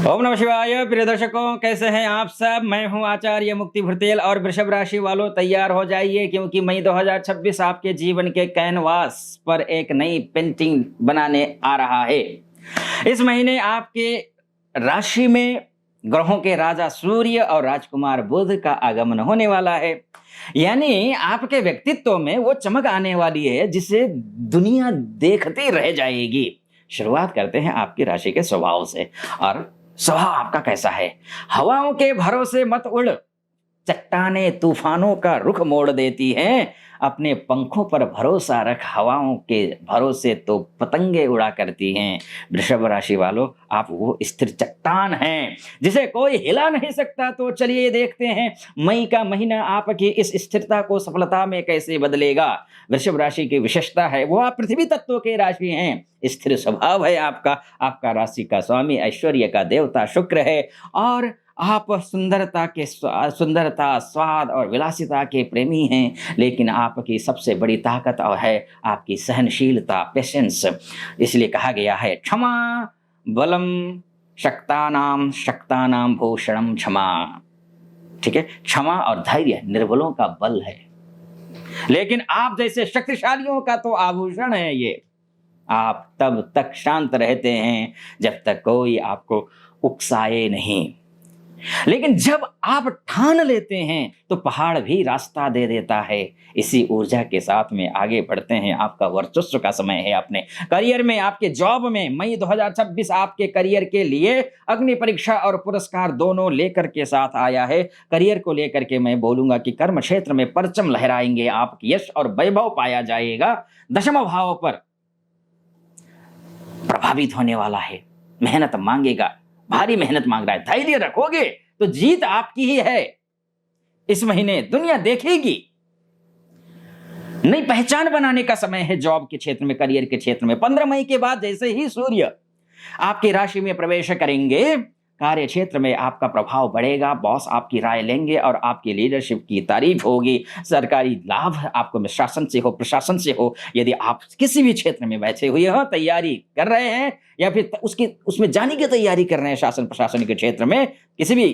ओम नमः शिवाय। प्रिय दर्शकों, कैसे हैं आप सब? मैं हूं आचार्य मुक्ति भुरतेल और वृषभ राशि वालों तैयार हो जाइए, क्योंकि मई 2026 आपके जीवन के कैनवास पर एक नई पेंटिंग बनाने आ रहा है। इस महीने आपके राशि में ग्रहों के राजा सूर्य और राजकुमार बुध का आगमन होने वाला है। यानी आपके व्यक्तित्व में वो चमक आने वाली है जिसे दुनिया देखती रह जाएगी। शुरुआत करते हैं आपकी राशि के स्वभाव से। और स्वभाव आपका कैसा है? हवाओं के भरोसे मत उड़, चट्टाने तूफानों का रुख मोड़ देती हैं। अपने पंखों पर भरोसा रख, हवाओं के भरोसे तो पतंगे उड़ा करती हैं। वृषभ राशि वालों, आप वो स्थिर चट्टान हैं जिसे कोई हिला नहीं सकता। तो चलिए देखते हैं मई का महीना आपकी इस स्थिरता को सफलता में कैसे बदलेगा। वृषभ राशि की विशेषता है वो आप पृथ्वी तत्व के राशि हैं। स्थिर स्वभाव है आपका राशि का स्वामी ऐश्वर्य का देवता शुक्र है। और आप सुंदरता, स्वाद और विलासिता के प्रेमी हैं। लेकिन आपकी सबसे बड़ी ताकत और है आपकी सहनशीलता, पेशेंस। इसलिए कहा गया है क्षमा बलम शक्तानाम भूषणम क्षमा। ठीक है, क्षमा और धैर्य निर्बलों का बल है, लेकिन आप जैसे शक्तिशालियों का तो आभूषण है ये। आप तब तक शांत रहते हैं जब तक कोई आपको उकसाए नहीं, लेकिन जब आप ठान लेते हैं तो पहाड़ भी रास्ता दे देता है। इसी ऊर्जा के साथ में आगे बढ़ते हैं। आपका वर्चस्व का समय है अपने करियर में, आपके जॉब में। मई 2026 आपके करियर के लिए अग्नि परीक्षा और पुरस्कार दोनों लेकर के साथ आया है। करियर को लेकर के मैं बोलूंगा कि कर्म क्षेत्र में परचम लहराएंगे आप, यश और वैभव पाया जाएगा। दशम भाव पर प्रभावित होने वाला है, मेहनत मांगेगा, भारी मेहनत मांग रहा है। धैर्य रखोगे तो जीत आपकी ही है। इस महीने दुनिया देखेगी। नई पहचान बनाने का समय है जॉब के क्षेत्र में, करियर के क्षेत्र में। 15 मई के बाद जैसे ही सूर्य आपकी राशि में प्रवेश करेंगे, कार्य क्षेत्र में आपका प्रभाव बढ़ेगा। बॉस आपकी राय लेंगे और आपकी लीडरशिप की तारीफ होगी। सरकारी लाभ आपको शासन से हो, प्रशासन से हो। यदि आप किसी भी क्षेत्र में बैठे हुए हो, तैयारी कर रहे हैं या फिर उसमें जाने की तैयारी कर रहे हैं, शासन प्रशासन के क्षेत्र में किसी भी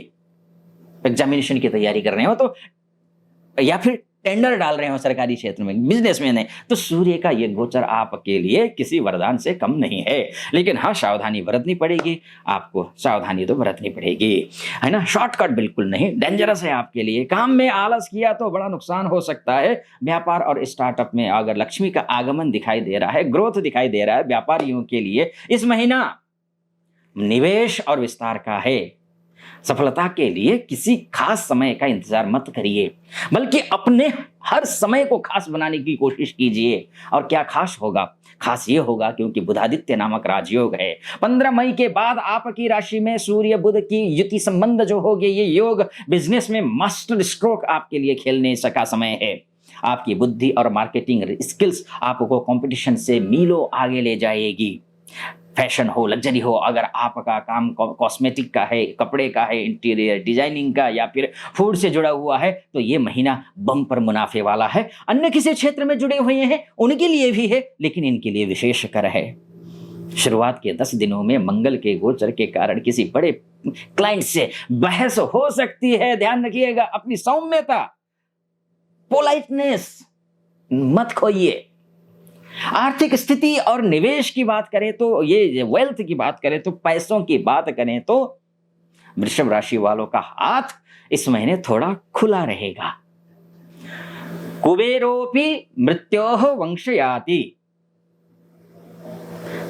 एग्जामिनेशन की तैयारी कर रहे हो, तो या फिर टेंडर डाल रहे हो सरकारी क्षेत्र में, बिजनेस में नहीं, तो सूर्य का ये गोचर आपके लिए किसी वरदान से कम नहीं है। लेकिन हाँ, सावधानी बरतनी पड़ेगी। आपको सावधानी तो बरतनी पड़ेगी, है ना। शॉर्टकट बिल्कुल नहीं, डेंजरस है आपके लिए। काम में आलस किया तो बड़ा नुकसान हो सकता है। व्यापार और स्टार्टअप में अगर लक्ष्मी का आगमन दिखाई दे रहा है, ग्रोथ दिखाई दे रहा है व्यापारियों के लिए, इस महीना निवेश और विस्तार का है। सफलता के लिए किसी खास समय का इंतजार मत करिए, बल्कि अपने हर समय को खास बनाने की कोशिश कीजिए। और क्या खास होगा? खास ये होगा क्योंकि बुधादित्य नामक राजयोग है। 15 मई के बाद आपकी राशि में सूर्य बुध की युति संबंध जो होगी, ये योग बिजनेस में मास्टर स्ट्रोक आपके लिए खेलने का समय है। आपकी बुद्धि और मार्केटिंग स्किल्स आपको कंपटीशन से मीलों आगे ले जाएगी। फैशन हो, लग्जरी हो, अगर आपका काम कॉस्मेटिक का है, कपड़े का है, इंटीरियर डिजाइनिंग का या फिर फूड से जुड़ा हुआ है, तो ये महीना बम्पर मुनाफे वाला है। अन्य किसी क्षेत्र में जुड़े हुए हैं उनके लिए भी है, लेकिन इनके लिए विशेष कर है। शुरुआत के 10 दिनों में मंगल के गोचर के कारण किसी बड़े क्लाइंट से बहस हो सकती है। ध्यान रखिएगा, अपनी सौम्यता, पोलाइटनेस मत खोइए। आर्थिक स्थिति और निवेश की बात करें तो, ये वेल्थ की बात करें तो, पैसों की बात करें तो वृषभ राशि वालों का हाथ इस महीने थोड़ा खुला रहेगा। कुबेरोपि मृत्योः वंशयाति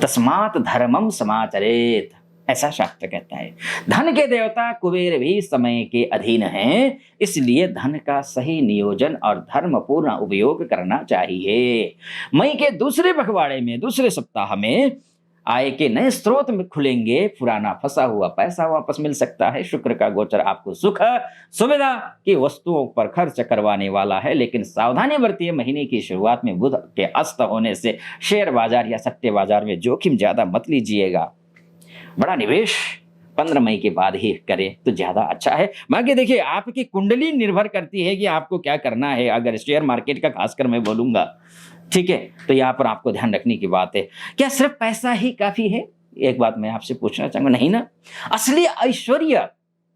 तस्मात् धर्मम समाचरेत, ऐसा शास्त्र कहता है। धन के देवता कुबेर भी समय के अधीन हैं, इसलिए धन का सही नियोजन और धर्मपूर्ण उपयोग करना चाहिए। मई के दूसरे पखवाड़े में, दूसरे सप्ताह में आय के नए स्रोत में खुलेंगे। पुराना फंसा हुआ पैसा वापस मिल सकता है। शुक्र का गोचर आपको सुख सुविधा की वस्तुओं पर खर्च करवाने वाला है, लेकिन सावधानी बरतिए। महीने की शुरुआत में बुध के अस्त होने से शेयर बाजार या सट्टे बाजार में जोखिम ज्यादा मत लीजिएगा। बड़ा निवेश 15 मई के बाद ही करें तो ज्यादा अच्छा है। बाकी देखिए, आपकी कुंडली निर्भर करती है कि आपको क्या करना है। अगर शेयर मार्केट का खासकर मैं बोलूंगा, ठीक है, तो यहाँ पर आपको ध्यान रखने की बात है, क्या सिर्फ पैसा ही काफी है? एक बात मैं आपसे पूछना चाहूँगा, नहीं ना? असली ऐश्वर्य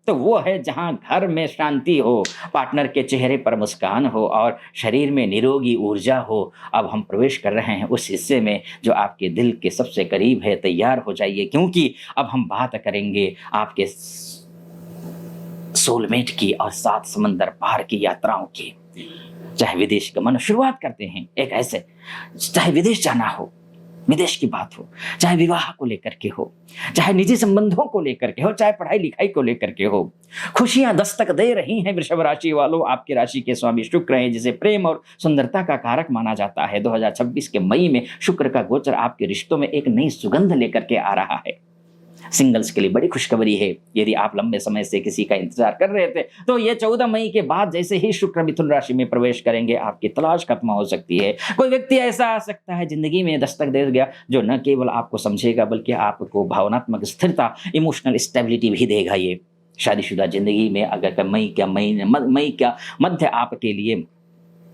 तो वो है जहाँ घर में शांति हो, पार्टनर के चेहरे पर मुस्कान हो और शरीर में निरोगी ऊर्जा हो। अब हम प्रवेश कर रहे हैं उस हिस्से में जो आपके दिल के सबसे करीब है। तैयार हो जाइए, क्योंकि अब हम बात करेंगे आपके सोलमेट की और 7 समंदर पार की यात्राओं की। चाहे विदेश गमन, शुरुआत करते हैं एक ऐसे, चाहे विदेश जाना हो, विदेश की बात हो, चाहे विवाह को लेकर के हो, चाहे निजी संबंधों को लेकर के हो, चाहे पढ़ाई-लिखाई को लेकर के हो। खुशियाँ दस्तक दे रही हैं वृषभ राशि वालों। आपकी राशि के स्वामी शुक्र हैं, जिसे प्रेम और सुंदरता का कारक माना जाता है। 2026 के मई में शुक्र का गोचर आपके रिश्तों में एक नई सुगंध लेकर के आ रहा है। सिंगल्स के लिए बड़ी खुशखबरी है। यदि आप लंबे समय से किसी का इंतजार कर रहे थे, तो ये 14 मई के बाद जैसे ही शुक्र मिथुन राशि में प्रवेश करेंगे, आपकी तलाश खत्म हो सकती है। कोई व्यक्ति ऐसा आ सकता है जिंदगी में दस्तक दे गया, जो न केवल आपको समझेगा बल्कि आपको भावनात्मक स्थिरता, इमोशनल स्टेबिलिटी भी देगा। ये शादीशुदा जिंदगी में अगर मई का मध्य आपके लिए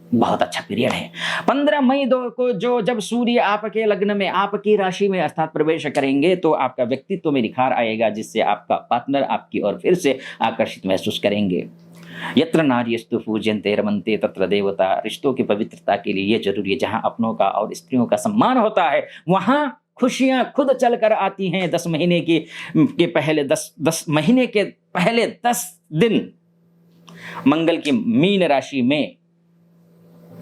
बहुत अच्छा पीरियड है। 15 मई दो को जब सूर्य आपके लग्न में, आपकी राशि में अर्थात प्रवेश करेंगे, तो आपका व्यक्तित्व में निखार आएगा, जिससे आपका पार्टनर आपकी ओर फिर से आकर्षित महसूस करेंगे। यत्र नार्यस्तु पूज्यन्ते रमन्ते तत्र देवता। रिश्तों की पवित्रता के लिए ये जरूरी है, जहां अपनों का और स्त्रियों का सम्मान होता है, वहां खुशियां खुद चल कर आती हैं। 10 महीने के पहले 10 महीने के पहले 10 दिन मंगल की मीन राशि में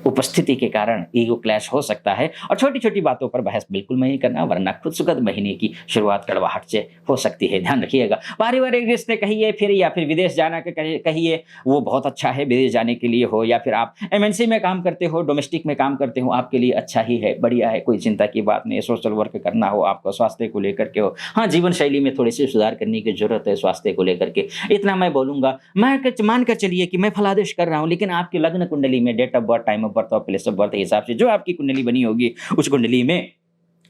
उपस्थिति के कारण ईगो क्लैश हो सकता है, और छोटी-छोटी बातों पर बहस बिल्कुल नहीं करना, वरना खुद सुखद महीने की शुरुआत कड़वाहट से हो सकती है। ध्यान रखिएगा। पारिवारिक रिश्ते कहिए फिर, या फिर विदेश जाना के कहिए, वो बहुत अच्छा है। विदेश जाने के लिए हो, या फिर आप एमएनसी में काम करते हो, डोमेस्टिक में काम करते हो, आपके लिए अच्छा ही है, बढ़िया है, कोई चिंता की बात नहीं है। सोशल वर्क करना हो, आपको स्वास्थ्य को लेकर के हो, हाँ, जीवन शैली में थोड़ी-सी सुधार करने की ज़रूरत है स्वास्थ्य को लेकर के। इतना मैं बोलूँगा। मान कर चलिए कि मैं फलादेश कर रहा हूँ, लेकिन आपकी लग्न कुंडली में date of birth, time of birth और प्लेस ऑफ बर्थ के हिसाब से जो आपकी कुंडली बनी होगी, उस कुंडली में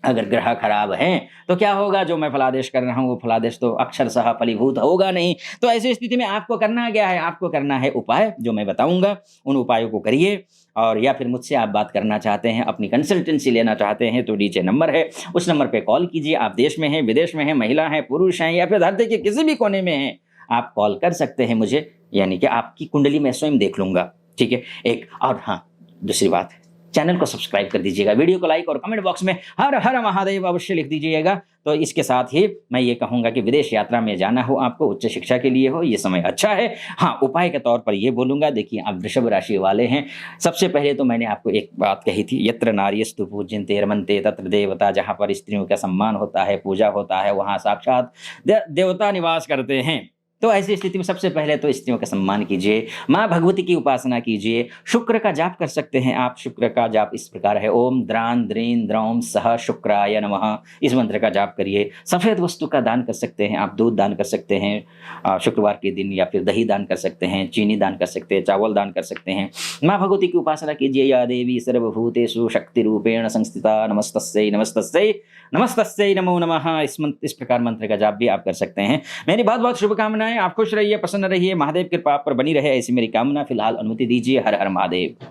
अगर ग्रह खराब हैं, तो क्या होगा? जो मैं फलादेश कर रहा हूँ, वो फलादेश तो अक्षरशः फलीभूत होगा नहीं। तो ऐसी स्थिति में आपको करना क्या है? आपको करना है उपाय, जो मैं बताऊँगा, उन उपायों को करिए। और या फिर मुझसे आप बात करना चाहते हैं, अपनी कंसल्टेंसी लेना चाहते हैं, तो नीचे नंबर है, उस नंबर पे कॉल कीजिए। आप देश में हैं, विदेश में हैं, महिला हैं, पुरुष हैं, या फिर धरती के किसी भी कोने में हैं, आप कॉल कर सकते हैं मुझे, यानी कि आपकी कुंडली मैं स्वयं देख लूँगा। ठीक है? एक और हाँ, दूसरी बात, चैनल को सब्सक्राइब कर दीजिएगा, वीडियो को लाइक और कमेंट बॉक्स में हर हर महादेव अवश्य लिख दीजिएगा। तो इसके साथ ही मैं ये कहूँगा कि विदेश यात्रा में जाना हो आपको, उच्च शिक्षा के लिए हो, ये समय अच्छा है। हाँ, उपाय के तौर पर ये बोलूँगा, देखिए आप वृषभ राशि वाले हैं, सबसे पहले तो मैंने आपको एक बात कही थी, यत्र नार्यस्तु पूज्यन्ते रमन्ते तत्र देवता। जहाँ पर स्त्रियों का सम्मान होता है, पूजा होता है, वहाँ साक्षात देवता निवास करते हैं। तो ऐसी स्थिति में सबसे पहले तो स्त्रियों का सम्मान कीजिए, माँ भगवती की उपासना कीजिए। शुक्र का जाप कर सकते हैं आप। शुक्र का जाप इस प्रकार है, ओम द्रां द्रीं द्रौं सह शुक्राय नमः। इस मंत्र का जाप करिए। सफ़ेद वस्तु का दान कर सकते हैं आप, दूध दान कर सकते हैं शुक्रवार के दिन, या फिर दही दान कर सकते हैं, चीनी दान कर सकते हैं, चावल दान कर सकते हैं। माँ भगवती की उपासना कीजिए। या देवी सर्वभूतेषु शक्ति रूपेण संस्थिता नमस्तस्यै नमस्तस्यै नमस्तस्यै नमो नमः। इस प्रकार मंत्र का जाप भी आप कर सकते हैं। मेरी बहुत बहुत शुभकामनाएं। आप खुश रहिए, प्रसन्न रहिए, महादेव कृपा आप पर बनी रहे, ऐसी मेरी कामना। फिलहाल अनुमति दीजिए। हर हर महादेव।